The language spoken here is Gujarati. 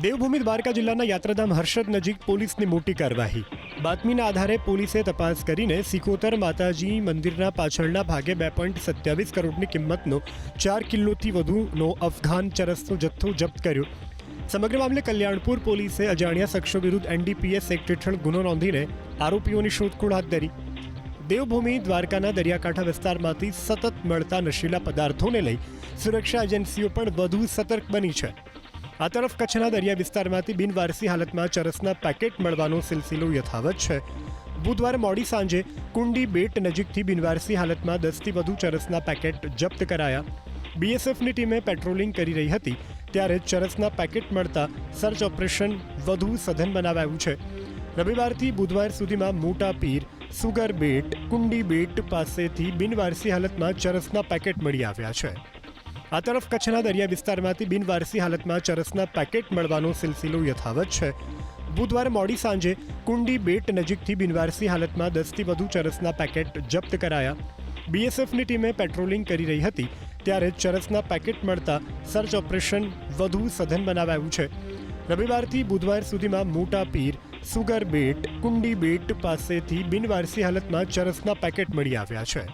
દેવભૂમિ દ્વારકા જિલ્લાના યાત્રાધામ હર્ષદ નજીક પોલીસની મોટી કાર્યવાહી. બાતમીના આધારે પોલીસે તપાસ કરીને સિકોતર માતાજી મંદિરના પાછળના ભાગે 2.27 કરોડની કિંમતનો 4 કિલોથી વધુનો અફઘાન ચરસનો જથ્થો જપ્ત કર્યો. સમગ્ર મામલે કલ્યાણપુર પોલીસે અજાણ્યા શખ્સો વિરુદ્ધ NDPS એક્ટ હેઠળ ગુનો નોંધીને આરોપીઓની શોધખોળ હાથ ધરી. દેવભૂમિ દ્વારકાના દરિયાકાંઠા વિસ્તારમાંથી સતત મળતા નશીલા પદાર્થોને લઈ સુરક્ષા એજન્સીઓ પણ વધુ સતર્ક બની છે. આ તરફ કચ્છના દરિયા વિસ્તારમાંથી બિનવારસી હાલતમાં ચરસના પેકેટ મળવાનો સિલસિલો યથાવત છે. બુધવારે મોડી સાંજે કુંડી બેટ નજીકથી બિનવારસી હાલતમાં 10થી વધુ ચરસના પેકેટ જપ્ત કરાયા. BSFની ટીમે પેટ્રોલિંગ કરી રહી હતી ત્યારે ચરસના પેકેટ મળતા સર્ચ ઓપરેશન વધુ સઘન બનાવાયું છે. રવિવારથી બુધવાર સુધીમાં મોટા પીર, સુગર બેટ, કુંડી બેટ પાસેથી બિનવારસી હાલતમાં ચરસના પેકેટ મળી આવ્યા છે. આ તરફ કચ્છના દરિયા વિસ્તારમાંથી બિનવારસી હાલતમાં ચરસના પેકેટ મળવાનો સિલસિલો યથાવત છે. બુધવારે મોડી સાંજે કુંડી બેટ નજીકથી બિનવારસી હાલતમાં 10થી વધુ ચરસના પેકેટ જપ્ત કરાયા. BSFની ટીમે પેટ્રોલિંગ કરી રહી હતી ત્યારે ચરસના પેકેટ મળતા સર્ચ ઓપરેશન વધુ સઘન બનાવાયું છે. રવિવારથી બુધવાર સુધીમાં મોટા પીર, સુગર બેટ, કુંડી બેટ પાસેથી બિનવારસી હાલતમાં ચરસના પેકેટ મળી આવ્યા છે.